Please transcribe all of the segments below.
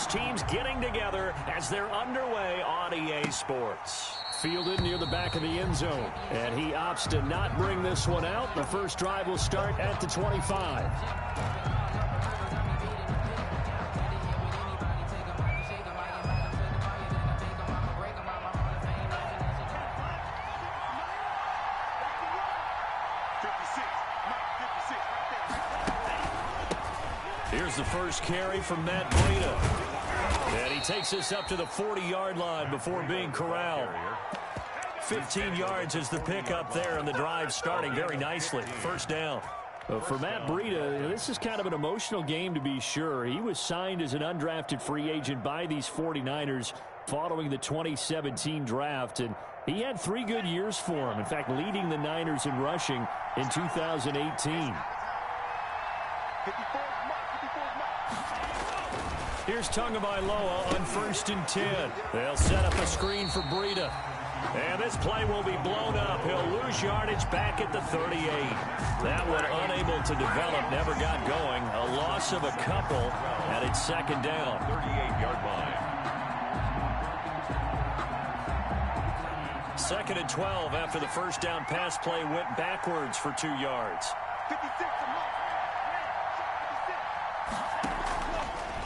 those teams getting together as they're underway on EA Sports. Fielded near the back of the end zone, and he opts to not bring this one out. The first drive will start at the 25. Here's the first carry from Matt Breida. And he takes this up to the 40-yard line before being corralled. 15 yards is the pickup there, and the drive starting very nicely. First down. For Matt Breida, this is kind of an emotional game to be sure. He was signed as an undrafted free agent by these 49ers following the 2017 draft, and he had 3 good years for him. In fact, leading the Niners in rushing in 2018. Here's Tagovailoa on 1st and 10. They'll set up a screen for Breida. And this play will be blown up. He'll lose yardage back at the 38. That one unable to develop, never got going. A loss of a couple, and it's second down. 38-yard line. 2nd and 12 after the first down pass play went backwards for 2 yards.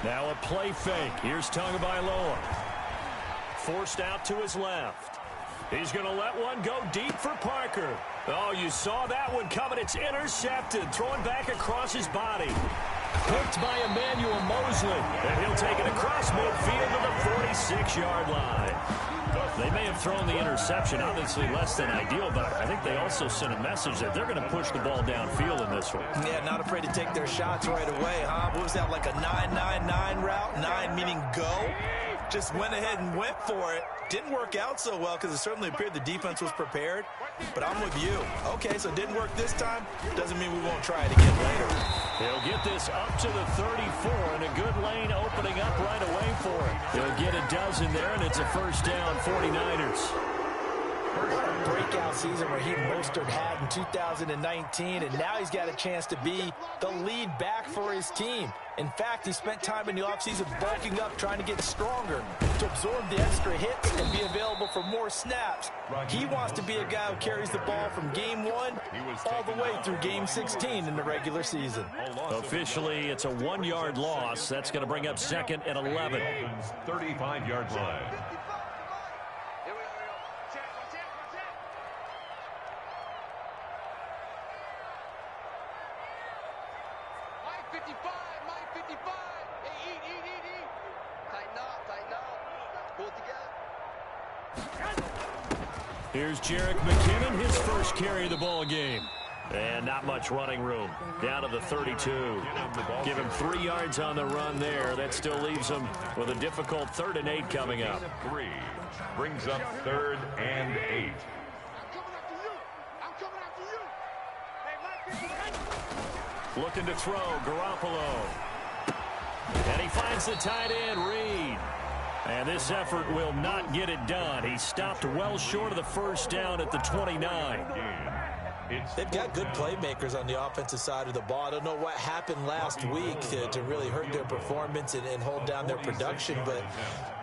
Now a play fake. Here's Tagovailoa. Forced out to his left. He's going to let one go deep for Parker. Oh, you saw that one coming. It's intercepted. Throwing back across his body. Picked by Emmanuel Mosley. And he'll take it across midfield to the 46-yard line. They may have thrown the interception, obviously less than ideal, but I think they also sent a message that they're going to push the ball downfield in this one. Yeah, not afraid to take their shots right away, huh? What was that, like a 9-9-9 route? 9 meaning go? Just went ahead and went for it. Didn't work out so well because it certainly appeared the defense was prepared. But I'm with you. Okay, so it didn't work this time. Doesn't mean we won't try it again later. He'll get this up to the 34, and a good lane opening up right away for him. He'll get a dozen there, and it's a first down, 49ers. Breakout season where Mostert had in 2019, and now he's got a chance to be the lead back for his team. In fact, he spent time in the offseason bulking up, trying to get stronger, to absorb the extra hits and be available for more snaps. He wants to be a guy who carries the ball from game 1 all the way through game 16 in the regular season. Officially, it's a 1-yard loss. That's going to bring up 2nd and 11. 35-yard line. Here's Jerick McKinnon, his first carry of the ball game. And not much running room. Down to the 32. Give him 3 yards on the run there. That still leaves him with a difficult 3rd and 8 coming up. 3 brings up 3rd and 8. Looking to throw, Garoppolo. And he finds the tight end, Reed. And this effort will not get it done. He stopped well short of the first down at the 29. They've got good playmakers on the offensive side of the ball. I don't know what happened last week to really hurt their performance and hold down their production, but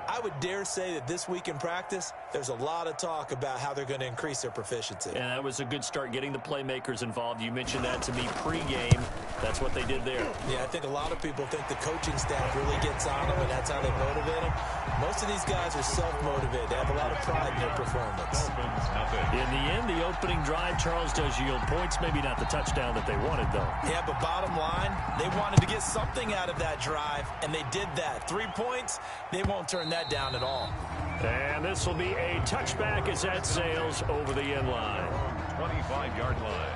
I would dare say that this week in practice, there's a lot of talk about how they're going to increase their proficiency. And that was a good start, getting the playmakers involved. You mentioned that to me pregame. That's what they did there. Yeah, I think a lot of people think the coaching staff really gets on them, and that's how they motivate them. Most of these guys are self-motivated. They have a lot of pride in their performance. In the end, the opening drive, Charles, does yield points. Maybe not the touchdown that they wanted, though. Yeah, but bottom line, they wanted to get something out of that drive, and they did that. 3 points, they won't turn that down at all. And this will be a touchback as that sails over the end line. 25-yard line.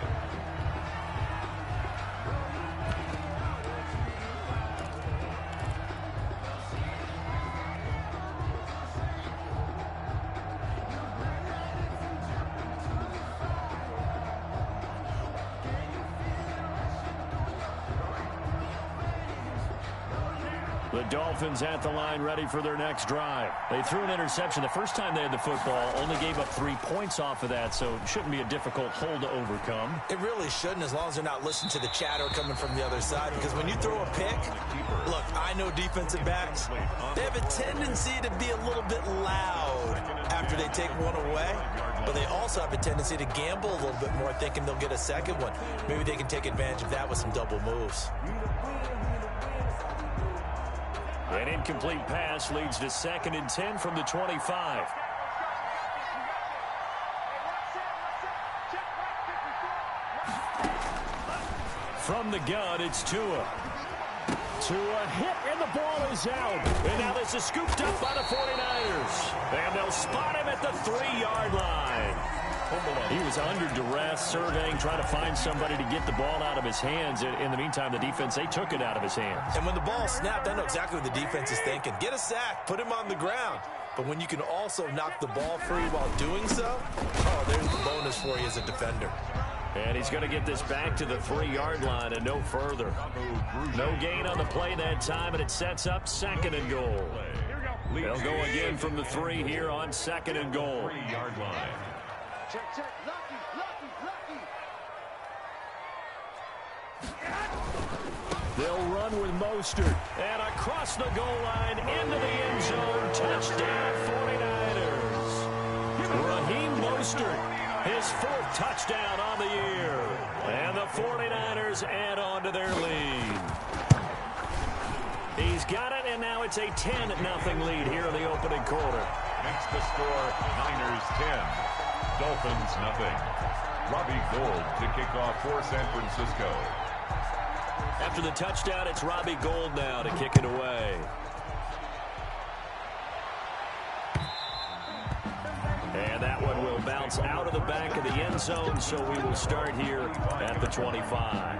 The Dolphins at the line ready for their next drive. They threw an interception the first time they had the football, only gave up 3 points off of that, so it shouldn't be a difficult hole to overcome. It really shouldn't, as long as they're not listening to the chatter coming from the other side, because when you throw a pick, look, I know defensive backs, they have a tendency to be a little bit loud after they take one away, but they also have a tendency to gamble a little bit more, thinking they'll get a second one. Maybe they can take advantage of that with some double moves. An incomplete pass leads to 2nd and 10 from the 25. From the gun, it's Tua. Tua hit, and the ball is out. And now this is scooped up by the 49ers. And they'll spot him at the 3-yard line. He was under duress, surveying, trying to find somebody to get the ball out of his hands. In the meantime, the defense, they took it out of his hands. And when the ball snapped, I know exactly what the defense is thinking. Get a sack, put him on the ground. But when you can also knock the ball free while doing so, oh, there's the bonus for you as a defender. And he's going to get this back to the 3-yard line and no further. No gain on the play that time, and it sets up 2nd and goal. They'll go again from the 3 here on 2nd and goal. 3-yard line. Check. Lucky. They'll run with Mostert. And across the goal line into the end zone. Touchdown, 49ers. Raheem Mostert, his 4th touchdown on the year. And the 49ers add on to their lead. He's got it, and now it's a 10-0 lead here in the opening quarter. Makes the score Niners 10. Dolphins nothing. Robbie Gould to kick off for San Francisco. After the touchdown, it's Robbie Gould now to kick it away. And that one will bounce out of the back of the end zone, so we will start here at the 25.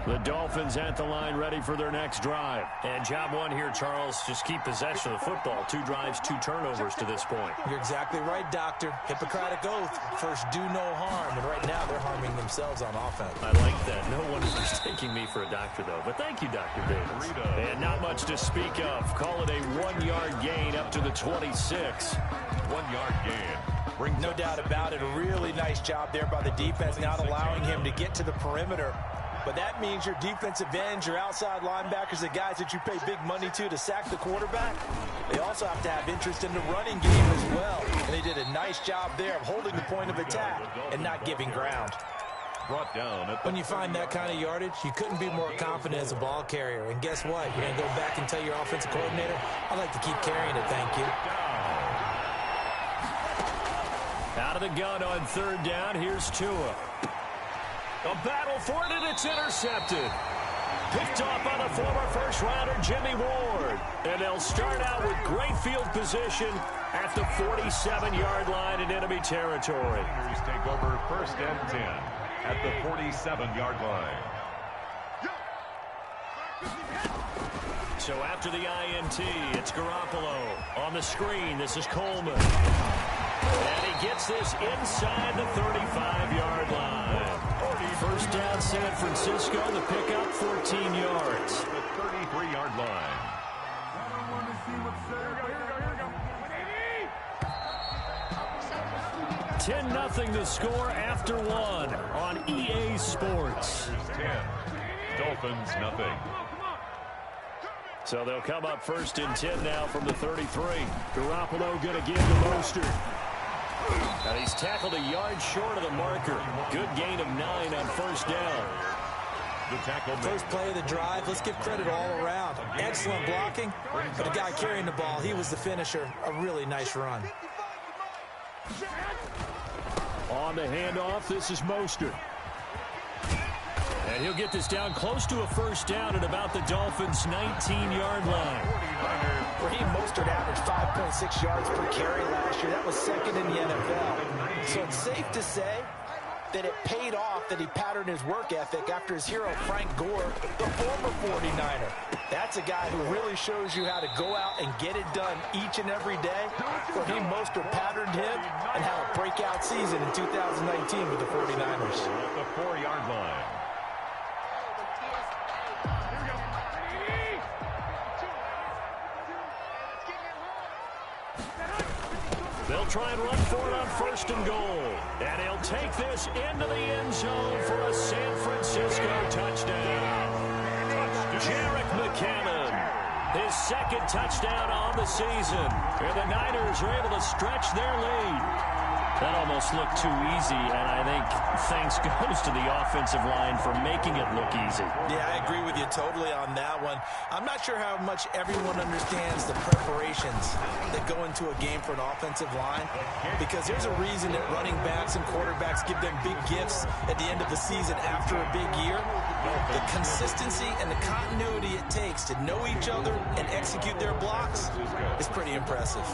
The Dolphins at the line ready for their next drive. And job one here, Charles, just keep possession of the football. 2 drives, 2 turnovers to this point. You're exactly right, Doctor. Hippocratic oath. First, do no harm. And right now, they're harming themselves on offense. I like that. No one is mistaking me for a doctor, though. But thank you, Dr. Davis. And not much to speak of. Call it a 1-yard gain up to the 26. 1-yard gain. No doubt about it. A really nice job there by the defense, not allowing him to get to the perimeter. But that means your defensive ends, your outside linebackers, the guys that you pay big money to sack the quarterback, they also have to have interest in the running game as well. And they did a nice job there of holding the point of attack and not giving ground. Brought down when you find that kind of yardage, you couldn't be more confident as a ball carrier. And guess what? You're going to go back and tell your offensive coordinator, I'd like to keep carrying it, thank you. Out of the gun on 3rd down, here's Tua. A battle for it, and it's intercepted. Picked off by the former first-rounder Jimmy Ward. And they'll start out with great field position at the 47-yard line in enemy territory. Niners take over 1st and 10 at the 47-yard line. So after the INT, it's Garoppolo. On the screen, this is Coleman. And he gets this inside the 35-yard line. First down, San Francisco. The pickup, 14 yards. The 33-yard line. 10-0 the score after 1 on EA Sports. 10. Dolphins nothing. So they'll come up 1st and 10 now from the 33. Garoppolo going to give to Mostert. And he's tackled a yard short of the marker. Good gain of 9 on 1st down. The tackle. First play of the drive. Let's give credit all around. Excellent blocking. But the guy carrying the ball, he was the finisher. A really nice run. On the handoff, this is Mostert. And he'll get this down close to a 1st down at about the Dolphins' 19-yard line. Raheem Mostert averaged 5.6 yards per carry last year. That was 2nd in the NFL. So it's safe to say that it paid off that he patterned his work ethic after his hero, Frank Gore, the former 49er. That's a guy who really shows you how to go out and get it done each and every day. Raheem Mostert patterned him and had a breakout season in 2019 with the 49ers. At the 4-yard line. They'll try and run for it on 1st and goal. And he'll take this into the end zone for a San Francisco touchdown. Jerick McKinnon, his 2nd touchdown on the season. And the Niners are able to stretch their lead. That almost looked too easy, and I think thanks goes to the offensive line for making it look easy. Yeah, I agree with you totally on that one. I'm not sure how much everyone understands the preparations that go into a game for an offensive line, because there's a reason that running backs and quarterbacks give them big gifts at the end of the season after a big year. The consistency and the continuity it takes to know each other and execute their blocks is pretty impressive.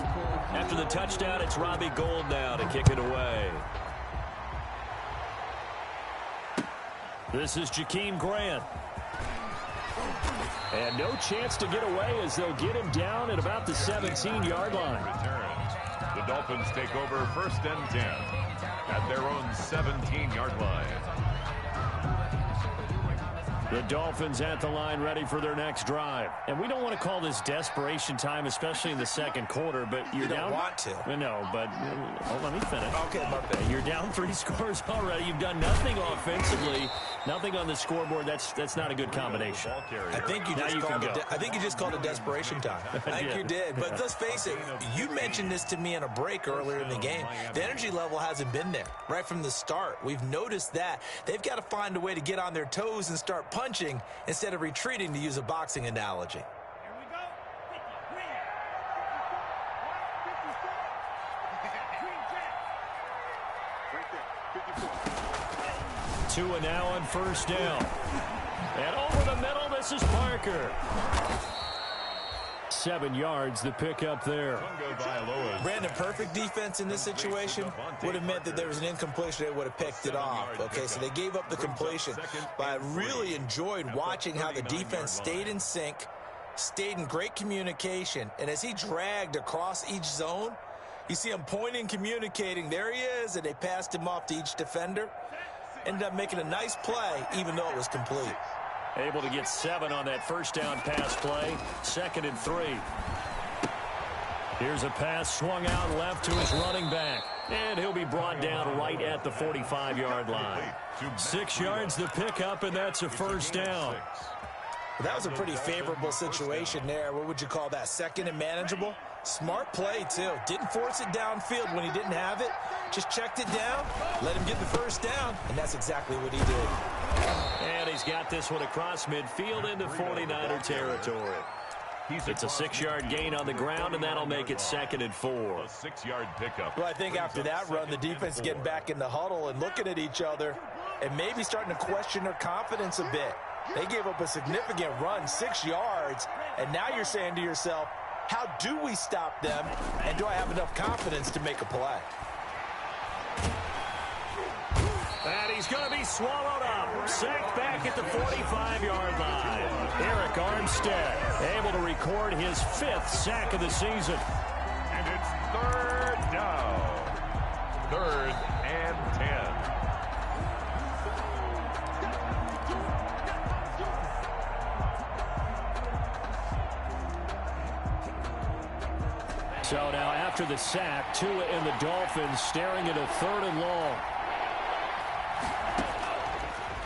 After the touchdown, it's Robbie Gould now to kick it away. This is Jakeem Grant. And no chance to get away as they'll get him down at about the 17-yard line. The Dolphins take over 1st and 10 at their own 17-yard line. The Dolphins at the line ready for their next drive. And we don't want to call this desperation time, especially in the 2nd quarter, but you're down. You don't want to. No, but let me finish. Okay, my bad. You're down 3 scores already. You've done nothing offensively, nothing on the scoreboard. That's not a good combination. I think you just called it desperation time. I think you did. But let's face it, you mentioned this to me in a break earlier in the game. The energy level hasn't been there right from the start. We've noticed that. They've got to find a way to get on their toes and start punching instead of retreating, to use a boxing analogy. 2 now on 1st down. And over the middle, this is Parker. 7 yards, the pickup there. Brandon, perfect defense in this situation would have meant that there was an incompletion. They would have picked it off. Okay, so they gave up the completion. But I really enjoyed watching how the defense stayed in sync, stayed in great communication. And as he dragged across each zone, you see him pointing, communicating. There he is, and they passed him off to each defender. Ended up making a nice play, even though it was complete. Able to get 7 on that 1st down pass play. 2nd and 3. Here's a pass swung out left to his running back. And he'll be brought down right at the 45-yard line. 6 yards the pickup, and that's a 1st down. That was a pretty favorable situation there. What would you call that? 2nd and manageable? Smart play, too. Didn't force it downfield when he didn't have it. Just checked it down, let him get the 1st down, and that's exactly what he did. And he's got this one across midfield into 49er territory. It's a 6-yard gain on the ground, and that'll make it 2nd and 4. A 6-yard pickup. Well, I think after that run, the defense getting back in the huddle and looking at each other and maybe starting to question their confidence a bit. They gave up a significant run, 6 yards, and now you're saying to yourself, how do we stop them, and do I have enough confidence to make a play? And he's going to be swallowed up. Sacked back at the 45-yard line. Eric Armstead able to record his 5th sack of the season. And it's 3rd down. 3rd and 10. So now after the sack, Tua and the Dolphins staring at a 3rd and long.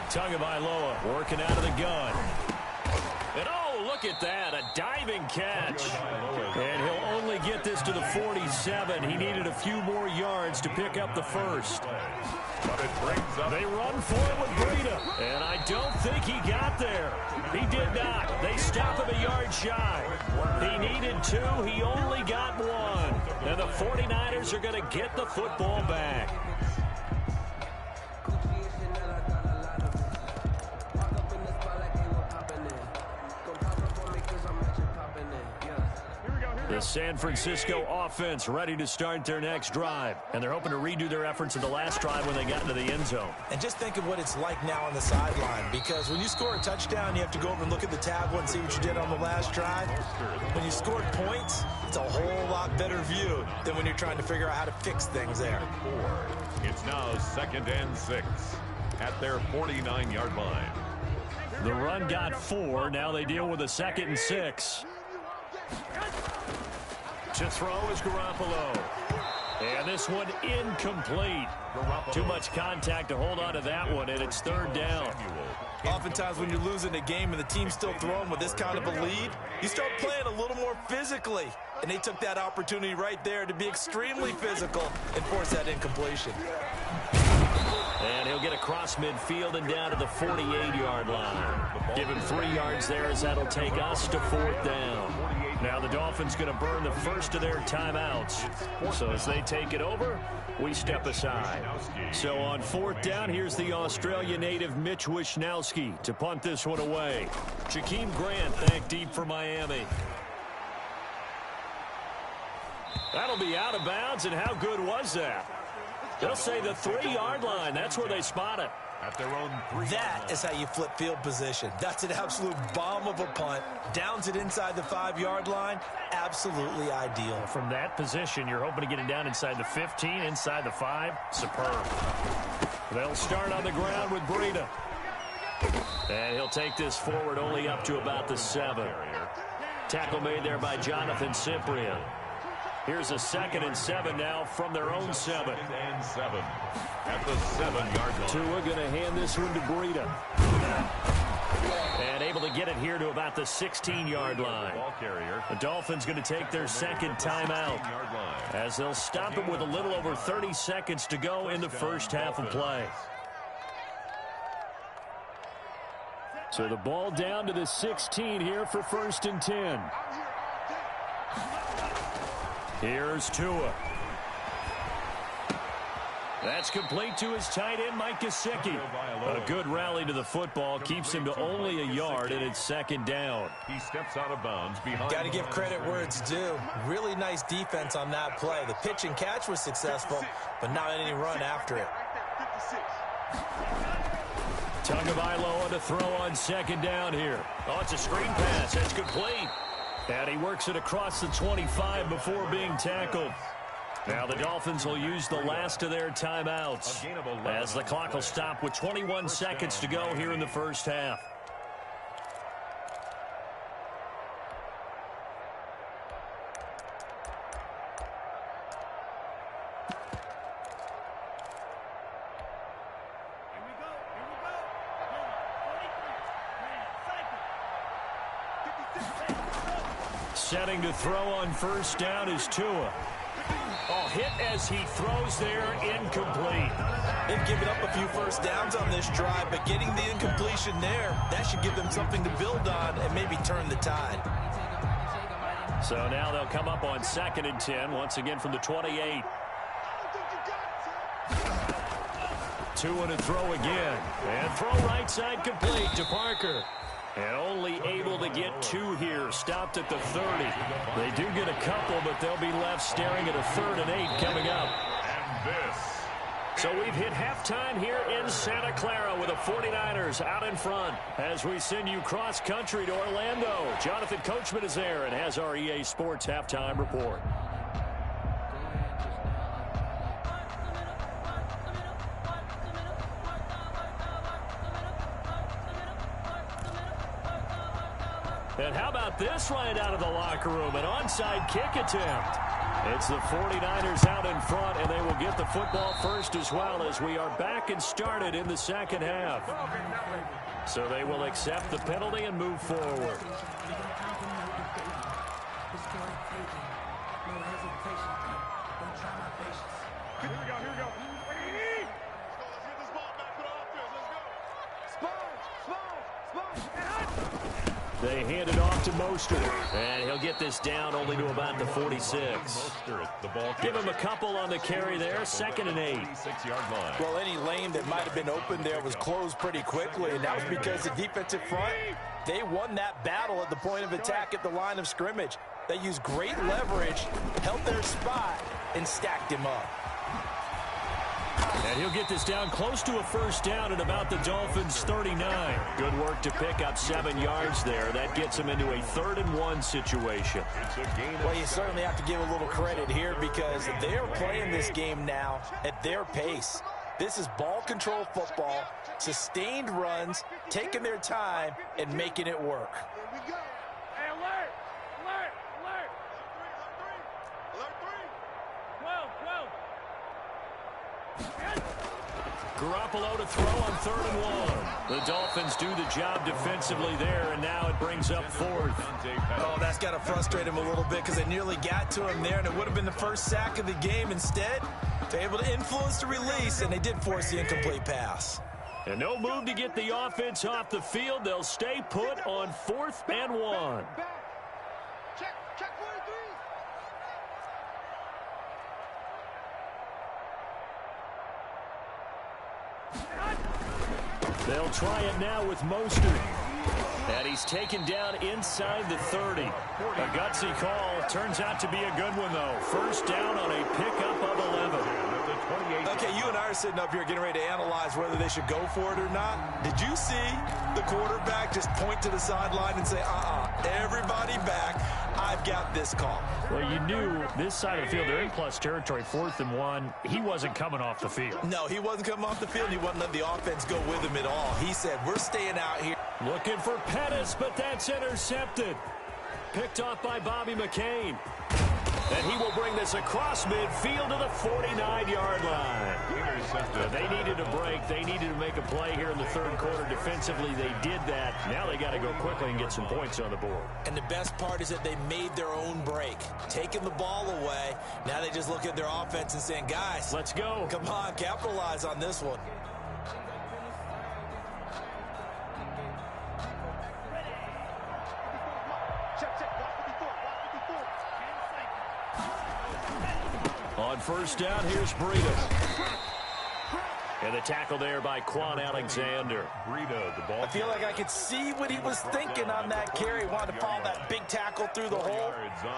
Tagovailoa working out of the gun. And oh, look at that, a diving catch. And he'll only get this to the 47. He needed a few more yards to pick up the 1st. But it brings up. They run for it with Breida. And I don't think he got there. He did not. They stop him a yard shy. He needed 2. He only got 1. And the 49ers are going to get the football back. The The San Francisco offense ready to start their next drive. And they're hoping to redo their efforts in the last drive when they got into the end zone. And just think of what it's like now on the sideline, because when you score a touchdown, you have to go over and look at the tablet and see what you did on the last drive. When you scored points, it's a whole lot better view than when you're trying to figure out how to fix things there. It's now 2nd and 6 at their 49-yard line. The run got 4. Now they deal with a 2nd and 6. To throw is Garoppolo. And this one incomplete. Too much contact to hold on to that one, and it's 3rd down. Oftentimes when you're losing a game and the team's still throwing with this kind of a lead, you start playing a little more physically. And they took that opportunity right there to be extremely physical and force that incompletion. And he'll get across midfield and down to the 48-yard line. Give him 3 yards there as that'll take us to 4th down. Now the Dolphins going to burn the first of their timeouts. So as they take it over, we step aside. So on 4th down, here's the Australia native Mitch Wishnowsky to punt this one away. Jakeem Grant back deep for Miami. That'll be out of bounds, and how good was that? They'll say the 3-yard line. That's where they spot it. At their own 3. That is how you flip field position. That's an absolute bomb of a punt. Downs it inside the 5-yard line. Absolutely ideal. From that position, you're hoping to get it down inside the 15, inside the 5. Superb. They'll start on the ground with Breida. And he'll take this forward only up to about the 7. Tackle made there by Jonathan Cyprien. Here's a 2nd and 7 now from their own 7. 2nd and 7 at the 7-yard line. Tua going to hand this one to Breida. And able to get it here to about the 16-yard line. Ball carrier. The Dolphins going to take their 2nd timeout as they'll stop it with a little over 30 seconds to go in the first half of play. So the ball down to the 16 here for 1st and 10. Here's Tua. That's complete to his tight end, Mike Gesicki. A good rally to the football keeps him to only a yard, and it's 2nd down. He steps out of bounds behind. Got to give credit where it's due. Really nice defense on that play. The pitch and catch was successful, but not any run after it. Tagovailoa to throw on 2nd down here. Oh, it's a screen pass. It's complete. And he works it across the 25 before being tackled. Now the Dolphins will use the last of their timeouts as the clock will stop with 21 seconds to go here in the first half. Setting to throw on 1st down is Tua. Oh, hit as he throws there, incomplete. They've given up a few first downs on this drive, but getting the incompletion there, that should give them something to build on and maybe turn the tide. So now they'll come up on 2nd and 10, once again from the 28. Tua to throw again. And throw right side complete to Parker. And only able to get 2 here, stopped at the 30. They do get a couple, but they'll be left staring at a 3rd and 8 coming up. And this. So we've hit halftime here in Santa Clara with the 49ers out in front as we send you cross-country to Orlando. Jonathan Coachman is there and has our EA Sports halftime report. And how about this right out of the locker room? An onside kick attempt. It's the 49ers out in front, and they will get the football first as well as we are back and started in the second half. So they will accept the penalty and move forward. Here we go. Let's get this ball back for the offense. Let's go. They hand it off to Mostert, and he'll get this down only to about the 46. Give him a couple on the carry there, 2nd and 8. Well, any lane that might have been open there was closed pretty quickly, and that was because the defensive front, they won that battle at the point of attack at the line of scrimmage. They used great leverage, held their spot, and stacked him up. And he'll get this down close to a first down at about the Dolphins' 39. Good work to pick up 7 yards there. That gets him into a 3rd and 1 situation. Well, you certainly have to give a little credit here because they're playing this game now at their pace. This is ball control football, sustained runs, taking their time, and making it work. Here we go. Hey, alert! Alert! Alert! Alert 3! 12, 12. Garoppolo to throw on 3rd and 1. The Dolphins do the job defensively there, and now it brings up 4th. Oh, that's got to frustrate him a little bit because they nearly got to him there, and it would have been the first sack of the game. Instead, they're able to influence the release, and they did force the incomplete pass. And no move to get the offense off the field. They'll stay put on 4th and 1. Check 43. They'll try it now with Mostert. And he's taken down inside the 30. A gutsy call. Turns out to be a good one, though. First down on a pickup of 11. Okay, you and I are sitting up here getting ready to analyze whether they should go for it or not. Did you see the quarterback just point to the sideline and say, everybody back, I've got this call? Well, you knew this side of the field, they're in plus territory, 4th and 1. He wasn't coming off the field. No, he wasn't coming off the field. He wasn't letting the offense go with him at all. He said, we're staying out here. Looking for Pettis, but that's intercepted. Picked off by Bobby McCain. And he will bring this across midfield to the 49-yard line. They needed a break. They needed to make a play here in the 3rd quarter. Defensively, they did that. Now they got to go quickly and get some points on the board. And the best part is that they made their own break. Taking the ball away. Now they just look at their offense and saying, guys, let's go. Come on, capitalize on this one. On first down, here's Breida. And the tackle there by Quan Alexander. Breida, the ball. I feel like I could see what he was thinking on that carry. Wanted to follow that big tackle through the hole.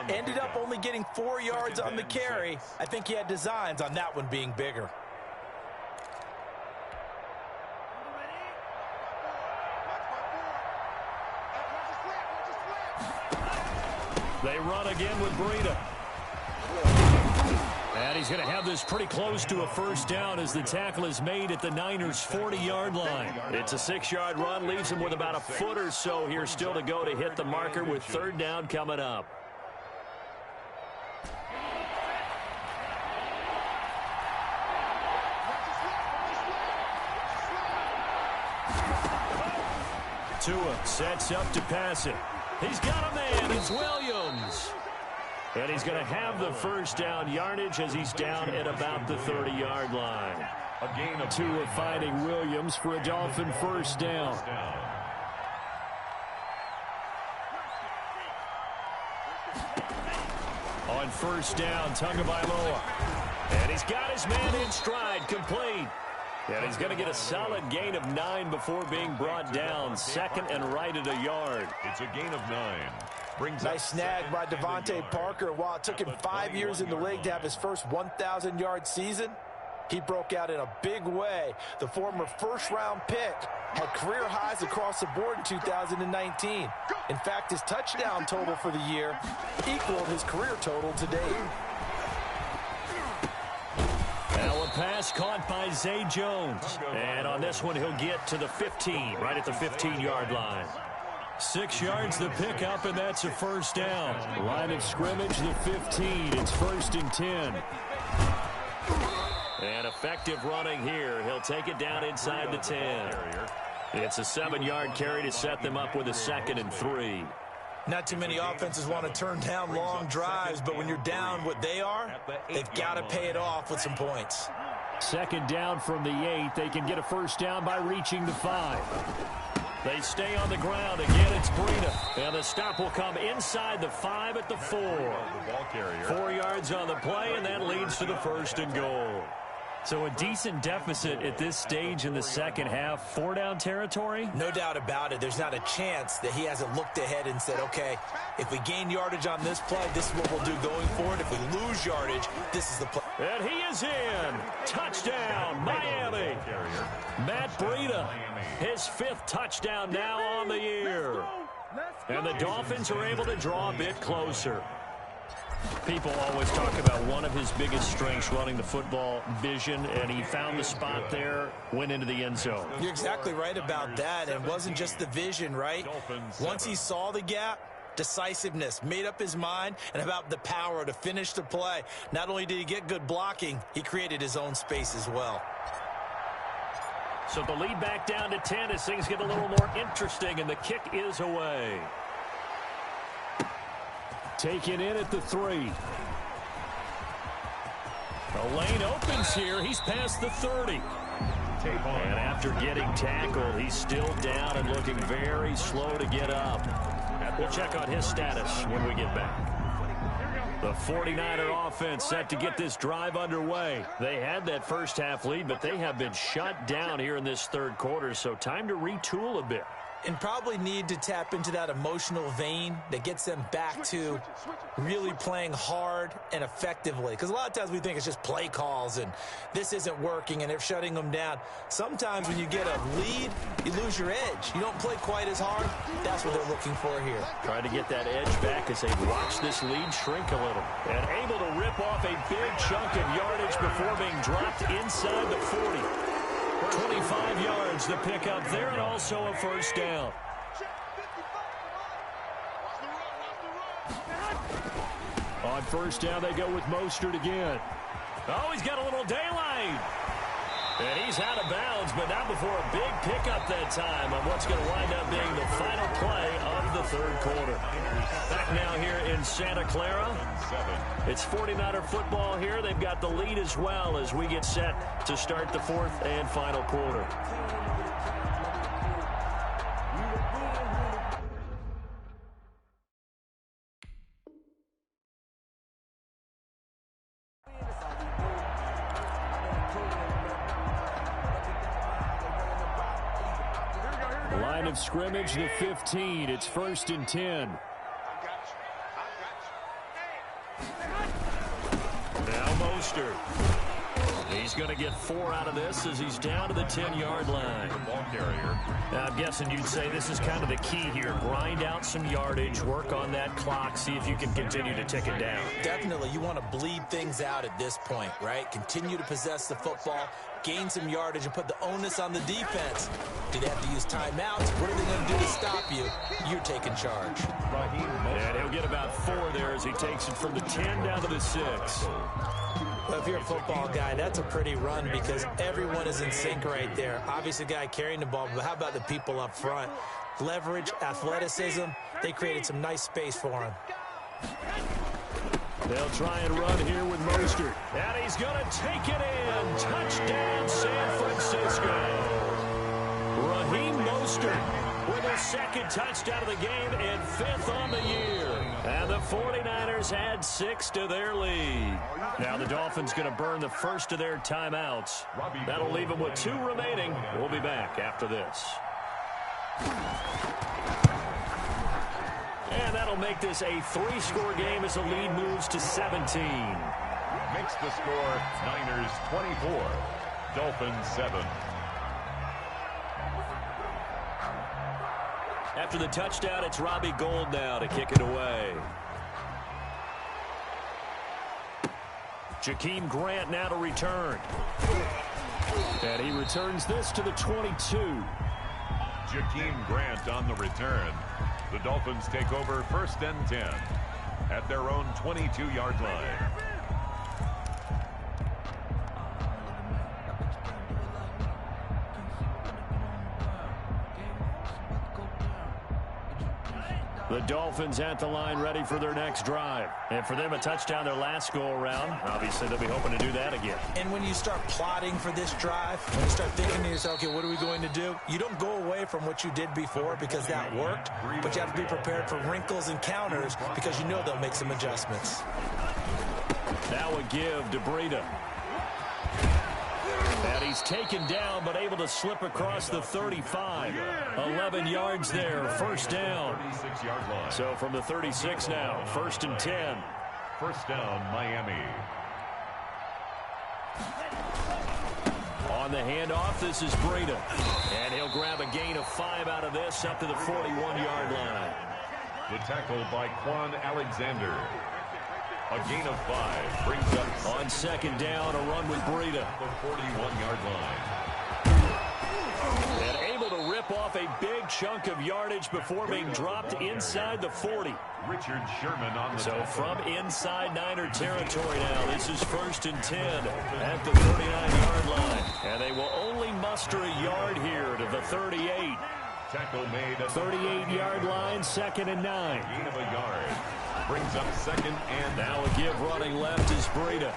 Ended up only getting 4 yards on the carry. I think he had designs on that one being bigger. They run again with Breida. And he's going to have this pretty close to a first down as the tackle is made at the Niners' 40-yard line. It's a 6-yard run, leaves him with about a foot or so here still to go to hit the marker with 3rd down coming up. Tua sets up to pass it. He's got a man. It's Williams. And he's going to have the first down yardage as he's down at about the 30-yard line. A gain of Tua finding Williams for a Dolphin first down. On first down, Tagovailoa. And he's got his man in stride, complete. And he's going to get a solid gain of 9 before being brought down. 2nd and right at a yard. It's a gain of 9. Nice snag by Devontae Parker. While it took him 5 years in the league to have his first 1,000-yard season, he broke out in a big way. The former first-round pick had career highs across the board in 2019. In fact, his touchdown total for the year equaled his career total to date. Now a pass caught by Zay Jones. And on this one, he'll get to the 15, right at the 15-yard line. 6 yards the pickup, and that's a first down. Line of scrimmage, the 15. It's 1st and 10. And effective running here. He'll take it down inside the 10. It's a 7-yard carry to set them up with a 2nd and 3. Not too many offenses want to turn down long drives, but when you're down what they are, they've got to pay it off with some points. 2nd down from the 8. They can get a first down by reaching the 5. They stay on the ground. Again, it's Breida. And the stop will come inside the 5 at the 4. 4 yards on the play, and that leads to the 1st and goal. So a decent deficit at this stage in the second half. 4-down territory? No doubt about it. There's not a chance that he hasn't looked ahead and said, okay, if we gain yardage on this play, this is what we'll do going forward. If we lose yardage, this is the play. And he is in. Touchdown, Miami. Matt Breida, his 5th touchdown now on the year. And the Dolphins are able to draw a bit closer. People always talk about one of his biggest strengths, running the football, vision, and he found the spot there, went into the end zone. You're exactly right about that. And it wasn't just the vision, right? Once he saw the gap, decisiveness, made up his mind, and about the power to finish the play. Not only did he get good blocking, he created his own space as well. So the lead back down to 10 as things get a little more interesting, and the kick is away. Taken in at the 3. The lane opens here. He's past the 30. And after getting tackled, he's still down and looking very slow to get up. We'll check on his status when we get back. The 49er offense set to get this drive underway. They had that first half lead, but they have been shut down here in this third quarter, so time to retool a bit. And probably need to tap into that emotional vein that gets them back to really playing hard and effectively. Because a lot of times we think it's just play calls and this isn't working and they're shutting them down. Sometimes when you get a lead, you lose your edge. You don't play quite as hard. That's what they're looking for here. Trying to get that edge back as they watch this lead shrink a little. And able to rip off a big chunk of yardage before being dropped inside the 40. 25 yards to pick up there, and also a first down. On first down, they go with Mostert again. Oh, he's got a little daylight. And he's out of bounds, but not before a big pickup that time on what's going to wind up being the final play of the third quarter. Back now here in Santa Clara. It's 49er football here. They've got the lead as well as we get set to start the fourth and final quarter. Line of scrimmage, the 15. It's 1st and 10. Now Mostert. He's going to get 4 out of this as he's down to the 10-yard line. Ball carrier. Now, I'm guessing you'd say this is kind of the key here. Grind out some yardage, work on that clock, see if you can continue to tick it down. Definitely. You want to bleed things out at this point, right? Continue to possess the football, gain some yardage, and put the onus on the defense. Do they have to use timeouts? What are they going to do to stop you? You're taking charge. And he'll get about 4 there as he takes it from the 10 down to the 6. Well, if you're a football guy, that's a pretty run because everyone is in sync right there. Obviously, the guy carrying the ball, but how about the people up front? Leverage, athleticism, they created some nice space for him. They'll try and run here with Mostert. And he's going to take it in. Touchdown, San Francisco. Raheem Mostert with his 2nd touchdown of the game and 5th on the year. And the 49ers add 6 to their lead. Now the Dolphins going to burn the first of their timeouts. That'll leave them with 2 remaining. We'll be back after this. And that'll make this a 3-score game as the lead moves to 17. Makes the score Niners 24, Dolphins 7. After the touchdown, it's Robbie Gould now to kick it away. Jakeem Grant now to return. And he returns this to the 22. Jakeem Grant on the return. The Dolphins take over 1st and 10 at their own 22-yard line. The Dolphins at the line ready for their next drive. And for them, a touchdown their last go-around. Obviously, they'll be hoping to do that again. And when you start plotting for this drive, when you start thinking to yourself, okay, what are we going to do? You don't go away from what you did before because that worked, but you have to be prepared for wrinkles and counters because you know they'll make some adjustments. Now a give to Breida. And he's taken down, but able to slip across the 35. 11 yards there, first down. So from the 36 now, 1st and 10. First down, Miami. On the handoff, this is Breida. And he'll grab a gain of 5 out of this up to the 41-yard line. The tackle by Quan Alexander. A gain of 5 brings up on 2nd down, a run with Breida. The 41-yard line. And able to rip off a big chunk of yardage before being dropped inside the 40. Richard Sherman on the So from inside Niner territory now, this is 1st and 10 at the 39-yard line. And they will only muster a yard here to the 38. Tackle made at 38-yard line, 2nd and 9. Gain of a yard. Brings up 2nd and now a give running left is Breida.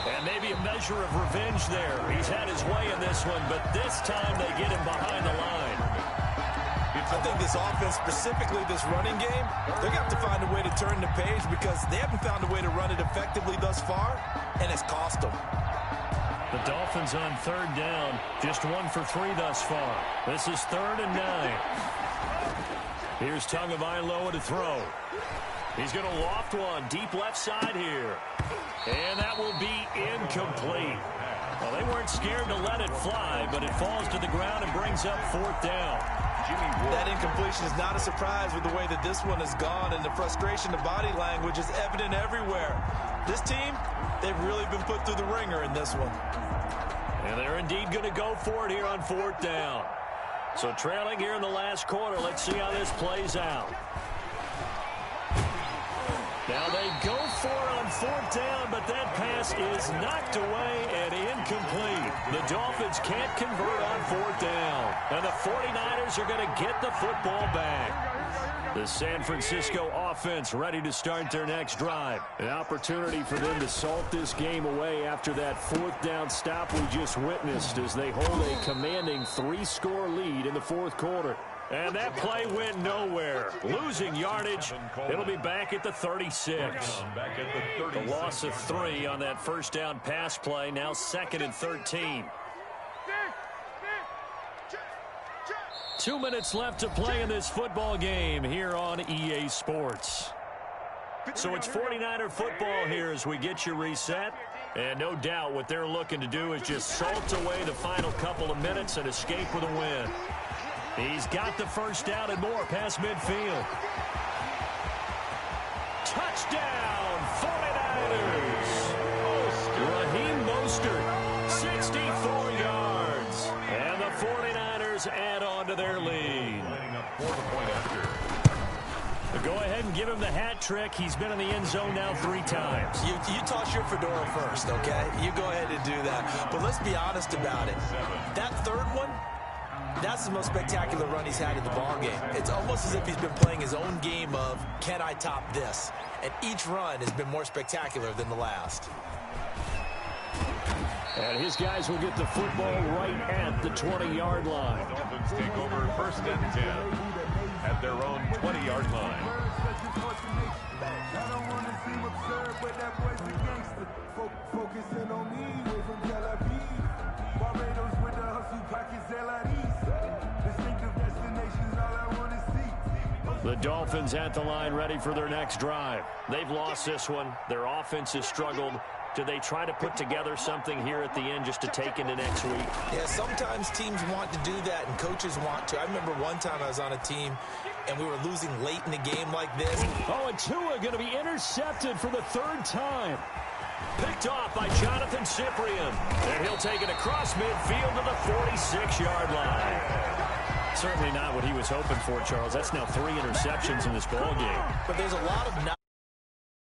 And maybe a measure of revenge there. He's had his way in this one, but this time they get him behind the line. I think this offense, specifically this running game, they're going to have to find a way to turn the page because they haven't found a way to run it effectively thus far, and it's cost them. The Dolphins on 3rd down, just 1 for 3 thus far. This is 3rd and 9. Here's Tagovailoa to throw. He's going to loft one deep left side here. And that will be incomplete. Well, they weren't scared to let it fly, but it falls to the ground and brings up 4th down. That incompletion is not a surprise with the way that this one has gone, and the frustration, the body language is evident everywhere. This team, they've really been put through the ringer in this one. And they're indeed going to go for it here on 4th down. So trailing here in the last quarter, let's see how this plays out. Now they go for it on 4th down, but that pass is knocked away and incomplete. The Dolphins can't convert on 4th down. And the 49ers are going to get the football back. The San Francisco offense ready to start their next drive. An opportunity for them to salt this game away after that 4th down stop we just witnessed as they hold a commanding 3-score lead in the 4th quarter. And that play went nowhere. Losing yardage. It'll be back at the 36. The loss of 3 on that 1st down pass play. Now 2nd and 13. 2 minutes left to play in this football game here on EA Sports. So it's 49er football here as we get you reset. And no doubt what they're looking to do is just salt away the final couple of minutes and escape with a win. He's got the 1st down and more past midfield. Touchdown, 49ers. Raheem Mostert, 64 yards. And the 49ers add on to their lead. Go ahead and give him the hat trick. He's been in the end zone now 3 times. You toss your fedora first, okay? You go ahead and do that. But let's be honest about it. That 3rd one, that's the most spectacular run he's had in the ballgame. It's almost as if he's been playing his own game of, can I top this? And each run has been more spectacular than the last. And his guys will get the football right at the 20-yard line. The Dolphins take over 1st and 10 at their own 20-yard line. The Dolphins at the line ready for their next drive. They've lost this one. Their offense has struggled. Do they try to put together something here at the end just to take into next week? Yeah, sometimes teams want to do that and coaches want to. I remember one time I was on a team and we were losing late in the game like this. Oh, and Tua going to be intercepted for the 3rd time. Picked off by Jonathan Cyprien. And he'll take it across midfield to the 46-yard line. Certainly not what he was hoping for, Charles. That's now 3 interceptions in this ball game. But there's a lot of